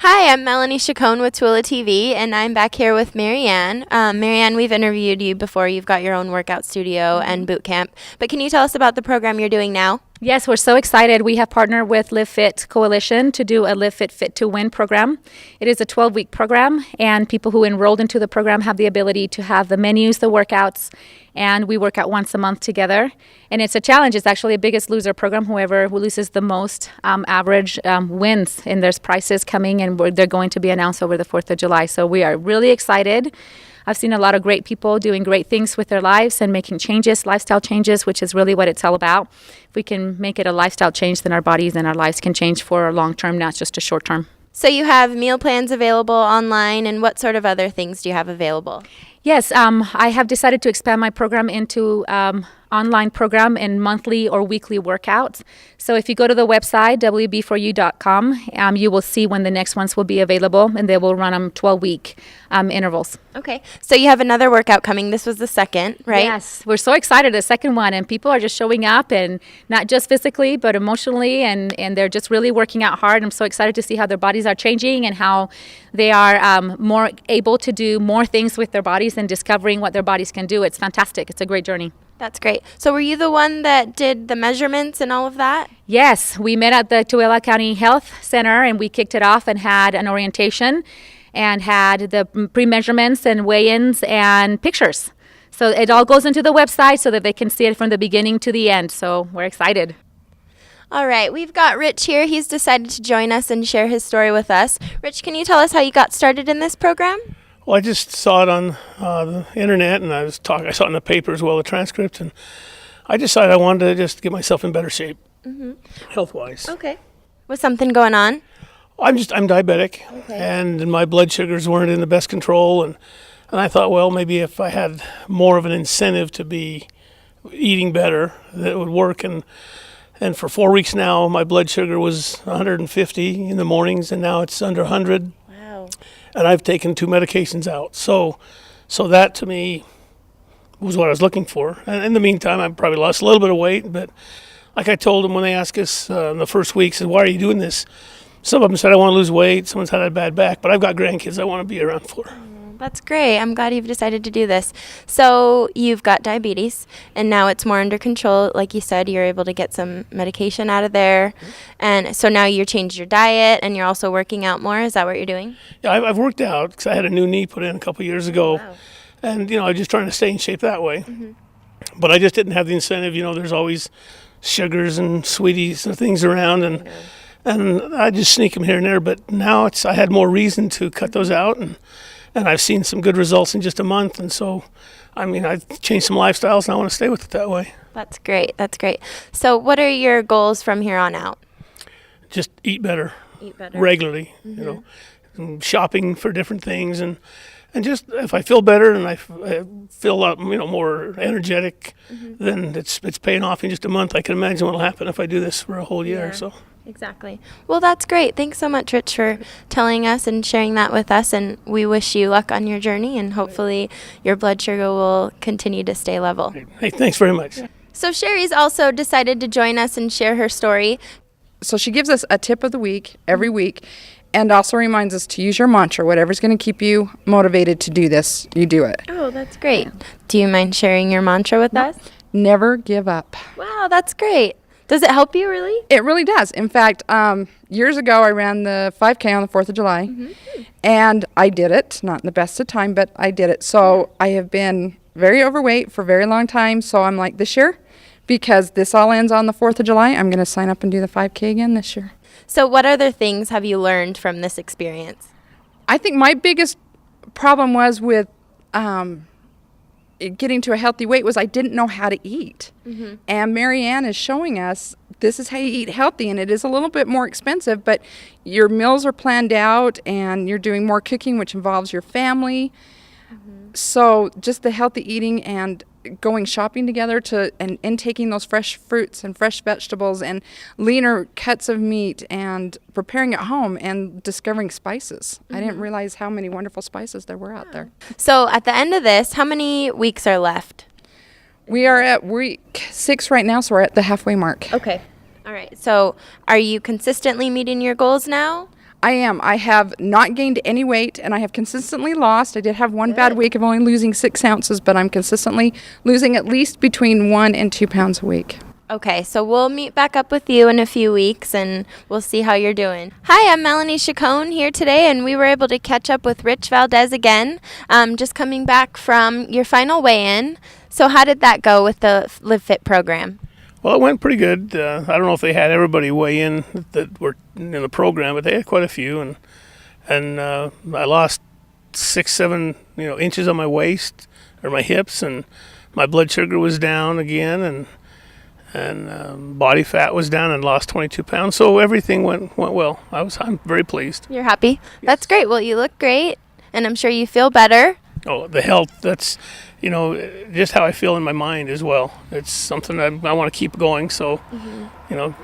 Hi, I'm Melanie Chacon with TooeleTV, and I'm back here with Marianne. Marianne, we've interviewed you before. You've got your own workout studio and boot camp. But can you tell us about the program you're doing now? Yes, we're so excited. We have partnered with Live Fit Coalition to do a Live Fit to Win program. It is a 12-week program, and people who enrolled into the program have the ability to have the menus, the workouts, and we work out once a month together. And it's a challenge. It's actually a Biggest Loser program. Whoever loses the most average wins, and there's prizes coming, and they're going to be announced over the 4th of July. So we are really excited. I've seen a lot of great people doing great things with their lives and making changes, lifestyle changes, which is really what it's all about. If we can make it a lifestyle change, then our bodies and our lives can change for a long term, not just a short term. So you have meal plans available online, and what sort of other things do you have available? Yes, I have decided to expand my program into online program and monthly or weekly workouts. So if you go to the website, wb4u.com, you will see when the next ones will be available, and they will run them 12-week intervals. Okay, so you have another workout coming. This was the second, right? Yes, we're so excited, the second one, and people are just showing up, and not just physically, but emotionally, and they're just really working out hard. I'm so excited to see how their bodies are changing and how they are more able to do more things with their bodies and discovering what their bodies can do. It's fantastic. It's a great journey. That's great. So were you the one that did the measurements and all of that? Yes, we met at the Tooele County Health Center, and we kicked it off and had an orientation and had the pre-measurements and weigh-ins and pictures. So it all goes into the website so that they can see it from the beginning to the end. So we're excited. All right, we've got Rich here. He's decided to join us and share his story with us. Rich, can you tell us how you got started in this program? Well, I just saw it on the internet, and I saw it in the paper as well, the transcript, and I decided I wanted to just get myself in better shape, health-wise. Okay. Was something going on? I'm diabetic, and my blood sugars weren't in the best control, and I thought, well, maybe if I had more of an incentive to be eating better, that would work. And for 4 weeks now, my blood sugar was 150 in the mornings, and now it's under 100. Wow. And I've taken 2 medications out. So that to me was what I was looking for. And in the meantime, I probably lost a little bit of weight. But like I told them when they asked us in the first week, said, why are you doing this? Some of them said, I want to lose weight. Someone's had a bad back. But I've got grandkids I want to be around for. That's great. I'm glad you've decided to do this. So you've got diabetes, and now it's more under control. Like you said, you're able to get some medication out of there. And so now you've changed your diet, and you're also working out more. Is that what you're doing? Yeah, I've worked out because I had a new knee put in a couple of years ago. Wow. And, I'm just trying to stay in shape that way. But I just didn't have the incentive. There's always sugars and sweeties and things around. And I just sneak them here and there. But now I had more reason to cut those out. And I've seen some good results in just a month. And so, I've changed some lifestyles, and I want to stay with it that way. That's great. That's great. So what are your goals from here on out? Just eat better. Eat better. Regularly, and shopping for different things. And just if I feel better and I feel a lot, more energetic, then it's paying off in just a month. I can imagine what will happen if I do this for a whole year. Yeah. So. Exactly. Well, that's great. Thanks so much, Rich, for telling us and sharing that with us. And we wish you luck on your journey, and hopefully your blood sugar will continue to stay level. Hey, thanks very much. So Sheri's also decided to join us and share her story. So she gives us a tip of the week every week, and also reminds us to use your mantra. Whatever's going to keep you motivated to do this, you do it. Oh, that's great. Do you mind sharing your mantra with us? Never give up. Wow, that's great. Does it help you, really? It really does. In fact, years ago, I ran the 5K on the 4th of July, and I did it. Not in the best of time, but I did it. So I have been very overweight for a very long time. So I'm like, this year, because this all ends on the 4th of July, I'm going to sign up and do the 5K again this year. So what other things have you learned from this experience? I think my biggest problem was with getting to a healthy weight was I didn't know how to eat. And Marianne is showing us this is how you eat healthy, and it is a little bit more expensive, but your meals are planned out and you're doing more cooking, which involves your family. So just the healthy eating and going shopping together and intaking those fresh fruits and fresh vegetables and leaner cuts of meat and preparing at home and discovering spices. I didn't realize how many wonderful spices there were out there. So at the end of this, how many weeks are left? We are at week 6 right now, so we're at the halfway mark. Okay. All right. So are you consistently meeting your goals now? I am. I have not gained any weight, and I have consistently lost. I did have one bad week of only losing 6 ounces, but I'm consistently losing at least between 1 and 2 pounds a week. Okay, so we'll meet back up with you in a few weeks, and we'll see how you're doing. Hi, I'm Melanie Chacon here today, and we were able to catch up with Rich Valdez again, just coming back from your final weigh-in. So how did that go with the Live Fit program? Well, it went pretty good. I don't know if they had everybody weigh in that were in the program, but they had quite a few, and I lost 6-7 inches on my waist or my hips, and my blood sugar was down again, and body fat was down, and lost 22 pounds. So everything went well. I'm very pleased. You're happy? Yes. That's great. Well, you look great, and I'm sure you feel better. Oh, the health, that's, just how I feel in my mind as well. It's something I want to keep going. So,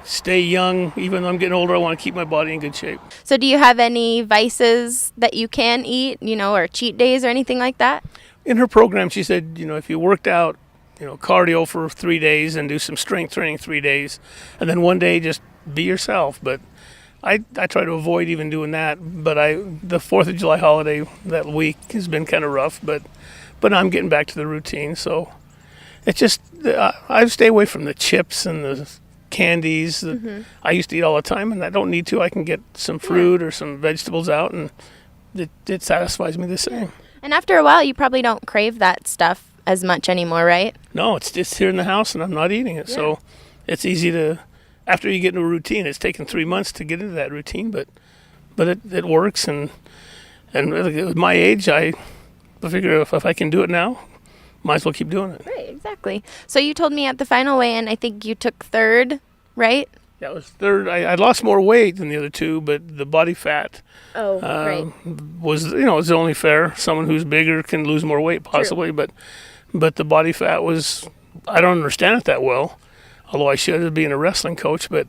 stay young. Even though I'm getting older, I want to keep my body in good shape. So do you have any vices that you can eat, or cheat days or anything like that? In her program, she said, if you worked out, cardio for 3 days and do some strength training 3 days, and then one day just be yourself. But I try to avoid even doing that, but the 4th of July holiday that week has been kind of rough, but I'm getting back to the routine. So it's just I stay away from the chips and the candies that I used to eat all the time, and I don't need to. I can get some fruit or some vegetables out, and it satisfies me the same. And after a while, you probably don't crave that stuff as much anymore, right? No, it's just here in the house, and I'm not eating it. Yeah. So it's easy to. After you get into a routine, it's taken 3 months to get into that routine, but it works, and at my age, I figure if I can do it now, might as well keep doing it. Right, exactly. So you told me at the final weigh-in, I think you took 3rd, right? That was 3rd. I lost more weight than the other two, but the body fat was, it's only fair. Someone who's bigger can lose more weight possibly, but the body fat was, I don't understand it that well. Although I should have been a wrestling coach, but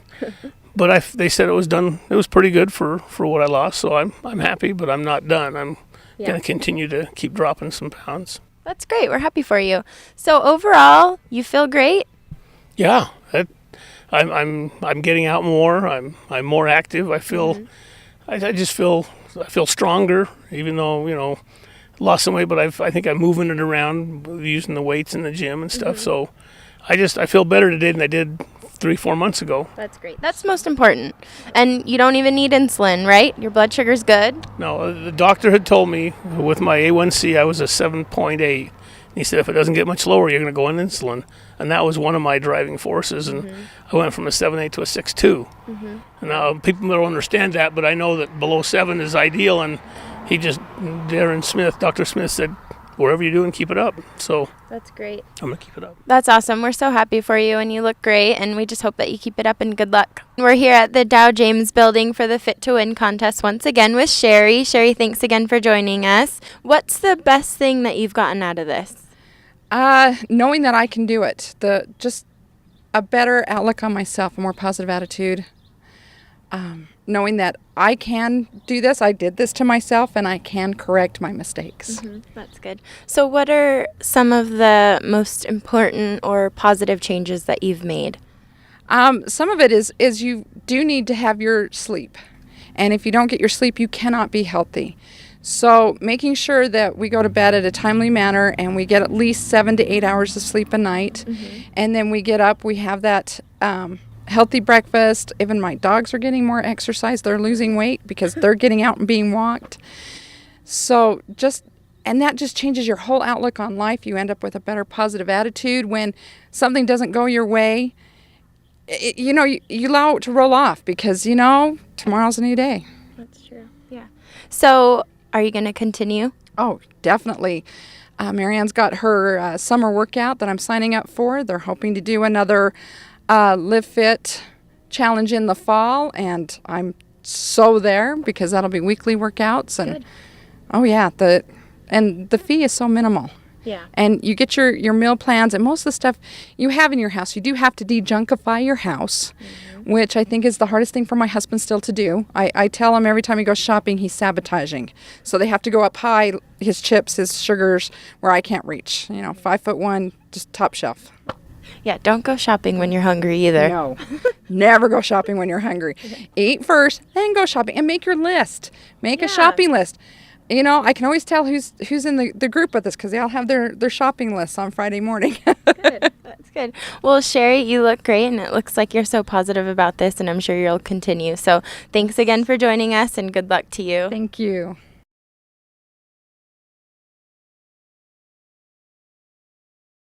they said it was done. It was pretty good for what I lost, so I'm happy, but I'm not done. I'm going to continue to keep dropping some pounds. That's great. We're happy for you. So overall, you feel great? Yeah, I'm getting out more. I'm more active. I feel I just feel stronger, even though lost some weight, but I think I'm moving it around using the weights in the gym and stuff. So. I feel better today than I did 3-4 months ago. That's great. That's most important. And you don't even need insulin, right? Your blood sugar's good? No, the doctor had told me with my A1C I was a 7.8. He said if it doesn't get much lower, you're going to go on insulin. And that was one of my driving forces. And I went from a 7.8 to a 6.2. And now people don't understand that, but I know that below 7 is ideal. And Dr. Smith said, whatever you're doing, keep it up. So that's great. I'm going to keep it up. That's awesome. We're so happy for you, and you look great, and we just hope that you keep it up, and good luck. We're here at the Dow James building for the Fit to Win contest once again with Sheri. Sheri, thanks again for joining us. What's the best thing that you've gotten out of this? Knowing that I can do it. Just a better outlook on myself, a more positive attitude. Knowing that I can do this, I did this to myself, and I can correct my mistakes. That's good. So what are some of the most important or positive changes that you've made? Some of it is you do need to have your sleep. And if you don't get your sleep, you cannot be healthy. So making sure that we go to bed at a timely manner and we get at least 7 to 8 hours of sleep a night. And then we get up, we have that healthy breakfast. Even my dogs are getting more exercise. They're losing weight because they're getting out and being walked. So that just changes your whole outlook on life. You end up with a better positive attitude. When something doesn't go your way, you allow it to roll off because, tomorrow's a new day. That's true. Yeah. So are you going to continue? Oh, definitely. Marianne's got her summer workout that I'm signing up for. They're hoping to do another Live Fit challenge in the fall, and I'm so there because that'll be weekly workouts. And good. Oh yeah, the fee is so minimal. Yeah. And you get your meal plans and most of the stuff you have in your house. You do have to de-junkify your house, which I think is the hardest thing for my husband still to do. I tell him every time he goes shopping, he's sabotaging. So they have to go up high, his chips, his sugars, where I can't reach. 5'1", just top shelf. Yeah, don't go shopping when you're hungry either. No, never go shopping when you're hungry. Eat first, then go shopping, and make your list. Make a shopping list. You know, I can always tell who's in the group with us because they all have their shopping lists on Friday morning. Good. That's good. Well, Sheri, you look great, and it looks like you're so positive about this, and I'm sure you'll continue. So thanks again for joining us, and good luck to you. Thank you.